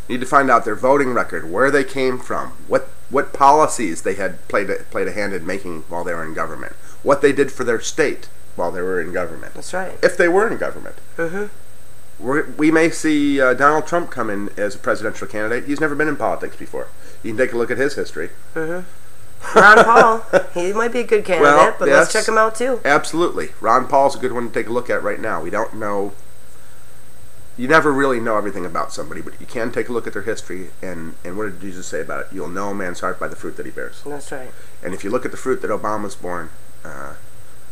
You need to find out their voting record, where they came from, what policies they had played a hand in making while they were in government, what they did for their state while they were in government. That's right. If they were in government. We may see Donald Trump come in as a presidential candidate. He's never been in politics before. You can take a look at his history. Ron Paul, he might be a good candidate, but let's check him out too. Absolutely. Ron Paul's a good one to take a look at right now. We don't know. You never really know everything about somebody, but you can take a look at their history, and what did Jesus say about it? You'll know a man's heart by the fruit that he bears. That's right. And if you look at the fruit that Obama's borne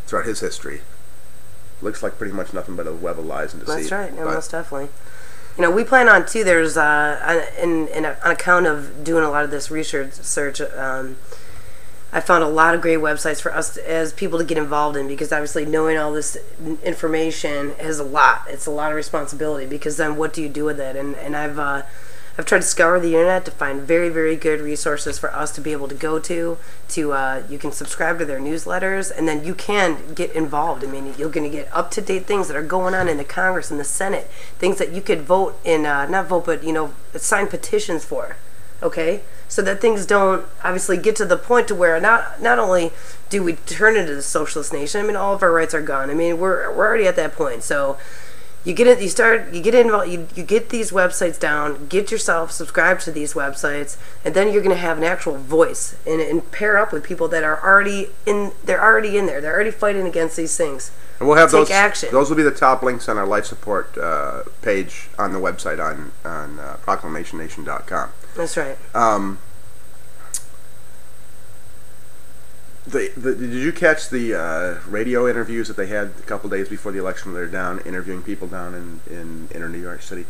throughout his history, looks like pretty much nothing but a web of lies and deceit. That's right, no, most definitely. You know, we plan on, too, there's, on account of doing a lot of this research, I found a lot of great websites for us as people to get involved in, because obviously knowing all this information is a lot. It's a lot of responsibility, because then what do you do with it? And I've tried to scour the internet to find very, very good resources for us to be able to go to you can subscribe to their newsletters, and then you can get involved. I mean, you're going to get up-to-date things that are going on in the Congress and the Senate, things that you could vote in, not vote, but, you know, sign petitions for, okay? So that things don't obviously get to the point to where not only do we turn into the socialist nation, I mean, all of our rights are gone. I mean, we're already at that point. So you get it, you get involved, you get these websites down, get yourself subscribed to these websites, and then you're going to have an actual voice and pair up with people that are already in. They're already in there. They're already fighting against these things. And we'll have Take action. Those will be the top links on our life support page on the website on proclamationnation.com. That's right. Did you catch the radio interviews that they had a couple days before the election? They're down interviewing people down in inner New York City.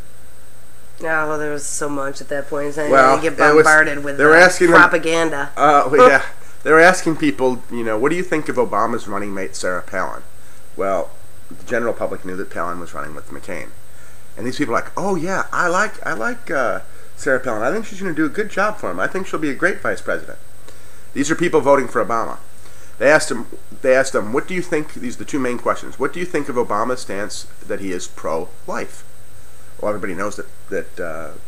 Yeah, well, there was so much at that point. So well, you get bombarded with propaganda. Yeah, they were asking people, you know, what do you think of Obama's running mate Sarah Palin? Well, the general public knew that Palin was running with McCain, and these people are like, oh yeah, I like Sarah Palin. I think she's going to do a good job for him. I think she'll be a great vice president. These are people voting for Obama. They asked him, what do you think? These are the two main questions. What do you think of Obama's stance that he is pro-life? Well, everybody knows that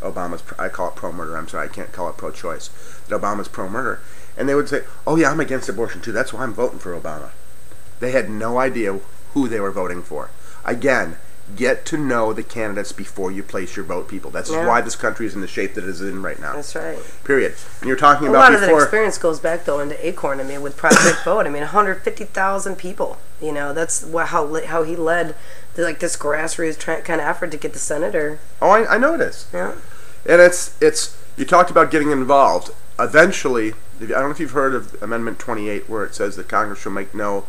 Obama's, I call it pro-murder. I'm sorry, I can't call it pro-choice. That Obama's pro-murder. And they would say, oh yeah, I'm against abortion too. That's why I'm voting for Obama. They had no idea who they were voting for. Again, get to know the candidates before you place your vote, people. That's why this country is in the shape that it is in right now. That's right. Period. And you're talking about a lot of that experience goes back though into Acorn. I mean, with Project Vote. I mean, 150,000 people. You know, that's how he led this grassroots kind of effort to get the senator. Oh, I know it is. Yeah. And it's you talked about getting involved. Eventually, I don't know if you've heard of Amendment 28, where it says that Congress shall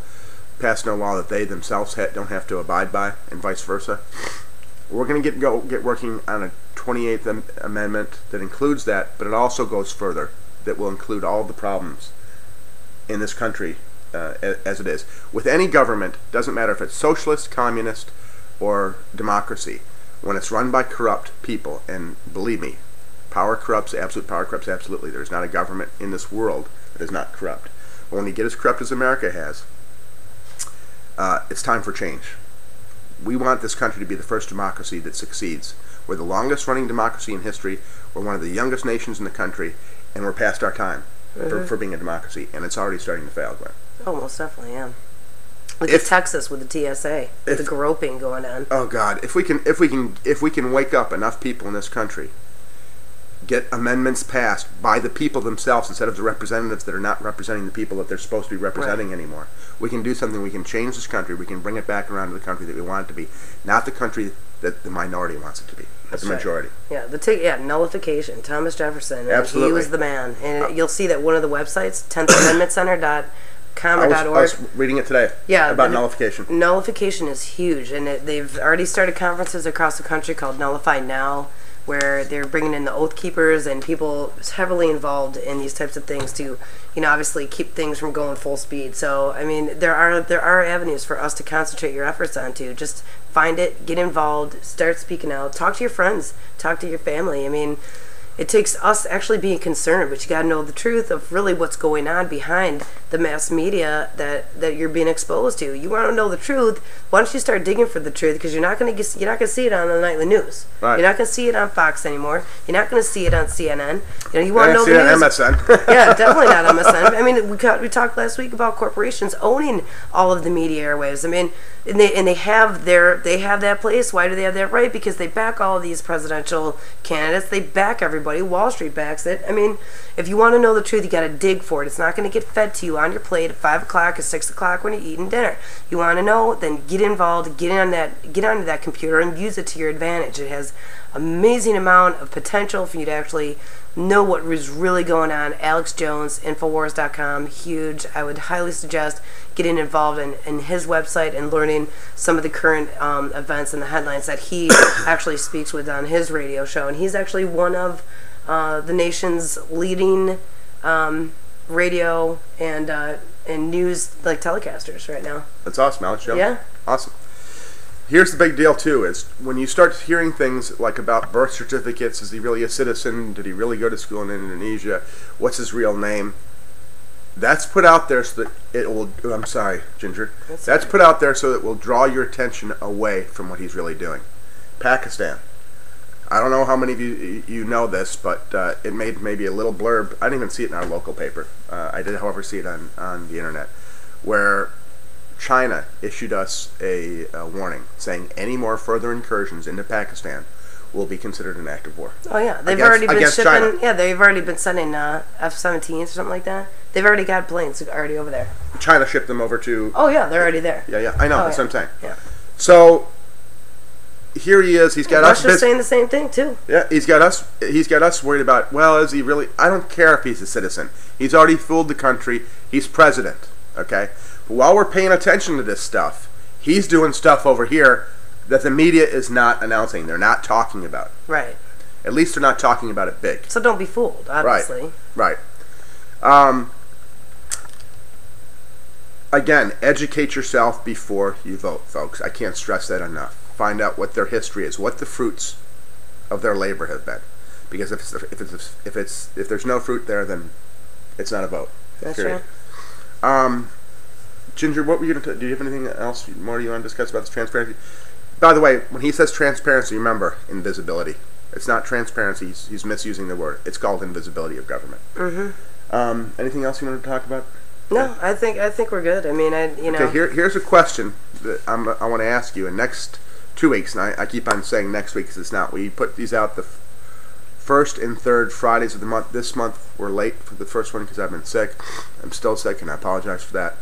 pass no law that they themselves don't have to abide by, and vice versa. We're going to get working on a 28th Amendment that includes that, but it also goes further, that will include all the problems in this country as it is. With any government, doesn't matter if it's socialist, communist, or democracy, when it's run by corrupt people, and believe me, power corrupts, absolute power corrupts absolutely. There's not a government in this world that is not corrupt. But when you get as corrupt as America has, it's time for change. We want this country to be the first democracy that succeeds. We're the longest running democracy in history. We're one of the youngest nations in the country, and we're past our time for being a democracy, and it's already starting to fail, Glenn. Oh, most definitely, yeah. Look at Texas with the TSA, with the groping going on. Oh God, if we can wake up enough people in this country, get amendments passed by the people themselves instead of the representatives that are not representing the people that they're supposed to be representing anymore. We can do something. We can change this country. We can bring it back around to the country that we want it to be, not the country that the minority wants it to be. That's the majority. Right. Yeah, nullification. Thomas Jefferson. Absolutely. He was the man. And you'll see that one of the websites, 10thamendmentcenter.com or .org. I was reading it today about nullification. Nullification is huge, and they've already started conferences across the country called Nullify Now, where they're bringing in the Oath Keepers and people heavily involved in these types of things to, obviously keep things from going full speed. So, I mean, there are avenues for us to concentrate your efforts onto. Just find it, get involved, start speaking out, talk to your friends, talk to your family. I mean, it takes us actually being concerned, but you got to know the truth of really what's going on behind the mass media that you're being exposed to. You want to know the truth, why don't you start digging for the truth? Because you're not going to see it on the nightly news. Right. You're not going to see it on Fox anymore. You're not going to see it on CNN. You want to know the news. MSN. Yeah, definitely not MSN. I mean, we talked last week about corporations owning all of the media airwaves. I mean, and they have that place. Why do they have that right? Because they back all of these presidential candidates. They back everybody. Wall Street backs it. I mean, if you want to know the truth, you got to dig for it. It's not going to get fed to you on your plate at 5 o'clock or 6 o'clock when you're eating dinner. You want to know, then get involved, get onto that computer and use it to your advantage. It has amazing amount of potential for you to actually know what is really going on. Alex Jones, Infowars.com, huge. I would highly suggest getting involved in his website and learning some of the current events and the headlines that he actually speaks with on his radio show. And he's actually one of the nation's leading radio and news telecasters right now. That's awesome, Alex Jones. Yeah. Awesome. Here's the big deal, too, is when you start hearing things like about birth certificates, is he really a citizen? Did he really go to school in Indonesia? What's his real name? That's put out there so that it will... I'm sorry, Ginger. That's put out there so that it will draw your attention away from what he's really doing. Pakistan. I don't know how many of you know this, but it made maybe a little blurb. I didn't even see it in our local paper. I did, however, see it on the internet, where China issued us a warning saying any more further incursions into Pakistan will be considered an act of war. Oh yeah, they've already been shipping. China. Yeah, they've already been sending F-17s or something like that. They've already got planes already over there. China shipped them over to. Oh yeah, they're already there. Yeah, I know. That's what I'm saying. Yeah. So here he is. He's got us. Russia's saying the same thing too. Yeah, he's got us. He's got us worried about. Well, is he really? I don't care if he's a citizen. He's already fooled the country. He's president. Okay. But while we're paying attention to this stuff, he's doing stuff over here that the media is not announcing. They're not talking about. Right. At least they're not talking about it big. So don't be fooled, obviously. Right. Again, educate yourself before you vote, folks. I can't stress that enough. Find out what their history is, what the fruits of their labor have been. Because if there's no fruit there, then it's not a vote. That's period. right. Ginger, what were you going to? Do you have anything else more you want to discuss about this transparency? By the way, when he says transparency, remember invisibility. It's not transparency. He's misusing the word. It's called invisibility of government. Mm-hmm. Anything else you want to talk about? No, I think we're good. I mean, Okay, here's a question that I want to ask you. In next 2 weeks, and I keep on saying next week because it's not. We put these out the first and third Fridays of the month. This month we're late for the first one because I've been sick. I'm still sick, and I apologize for that.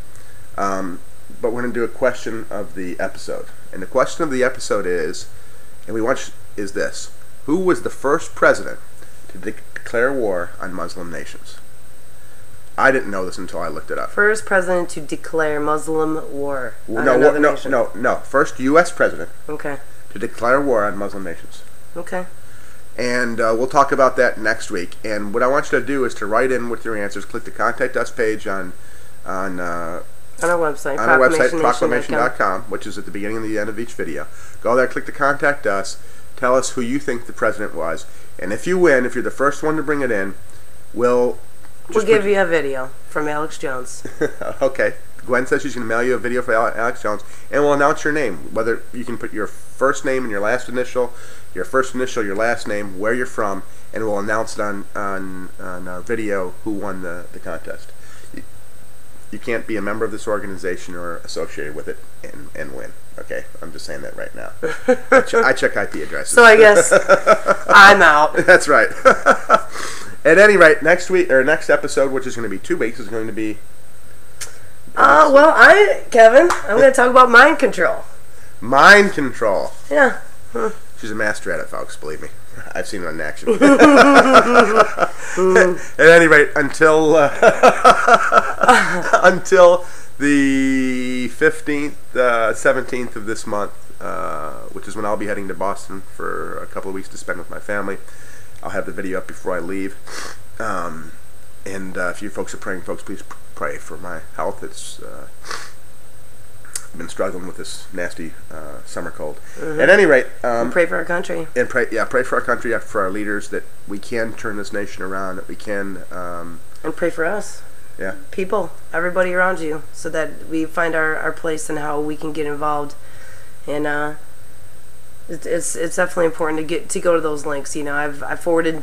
But we're going to do a question of the episode. And the question of the episode is this. Who was the first president to declare war on Muslim nations? I didn't know this until I looked it up. First president to declare Muslim war on another nation. No. First U.S. president to declare war on Muslim nations. Okay. And we'll talk about that next week. And what I want you to do is to write in with your answers. Click the Contact Us page on our website, Proclamation.com, which is at the beginning and the end of each video. Go there, click the Contact Us, tell us who you think the president was, and if you win, if you're the first one to bring it in, we'll give you a video from Alex Jones. Okay. Gwen says she's going to mail you a video for Alex Jones, and we'll announce your name, whether you can put your first name and your last initial, your first initial, your last name, where you're from, and we'll announce it on our video who won the contest. You can't be a member of this organization or associated with it and win. Okay, I'm just saying that right now. I check IP addresses. So I guess I'm out. That's right. At any rate, next week or next episode, which is going to be 2 weeks, is going to be. Kevin, I'm going to talk about mind control. Mind control. Yeah. She's a master at it, folks. Believe me, I've seen it in action. At any rate, until the 15th, 17th of this month, which is when I'll be heading to Boston for a couple of weeks to spend with my family. I'll have the video up before I leave. And if you folks are praying, folks, please pray for my health. It's been struggling with this nasty summer cold. At any rate, And pray for our country. and pray for our country, for our leaders, that we can turn this nation around, that we can, And pray for us. yeah. People, everybody around you, so that we find our place and how we can get involved. And it's definitely important to go to those links. You know, I forwarded them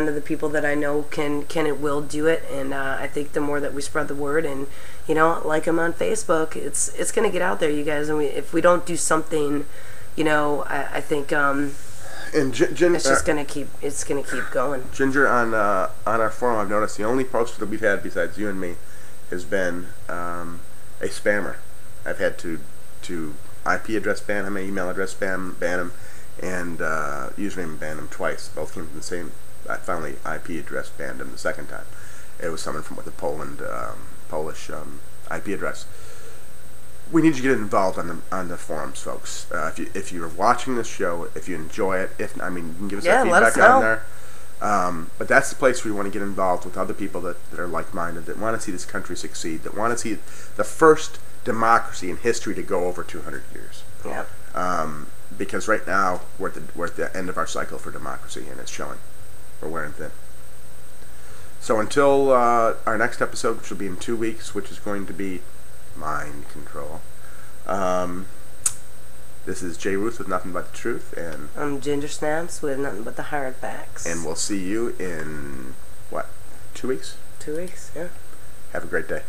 to the people that I know can and will do it. And I think the more that we spread the word, and like them on Facebook, it's gonna get out there, you guys. And if we don't do something, I think And it's just gonna keep going. Ginger, on our forum, I've noticed the only poster that we've had besides you and me has been a spammer. I've had to IP address ban him, email address ban him, and username ban him twice. Both came from the same. I finally IP address banned him the second time. It was someone from with a Polish IP address. We need you to get involved on the forums, folks. If you're watching this show, if you enjoy it, you can give us that let us feedback on know. there. But that's the place where you want to get involved with other people that are like-minded, that want to see this country succeed, that want to see the first democracy in history to go over 200 years. Yeah. Because right now we're at the end of our cycle for democracy, and it's showing. We're wearing thin. So until our next episode, which will be in 2 weeks, which is going to be mind control. This is Jay Ruth with Nothing But the Truth, and I'm Ginger Snaps with Nothing But the Hard Facts. And we'll see you in 2 weeks? 2 weeks, yeah. Have a great day.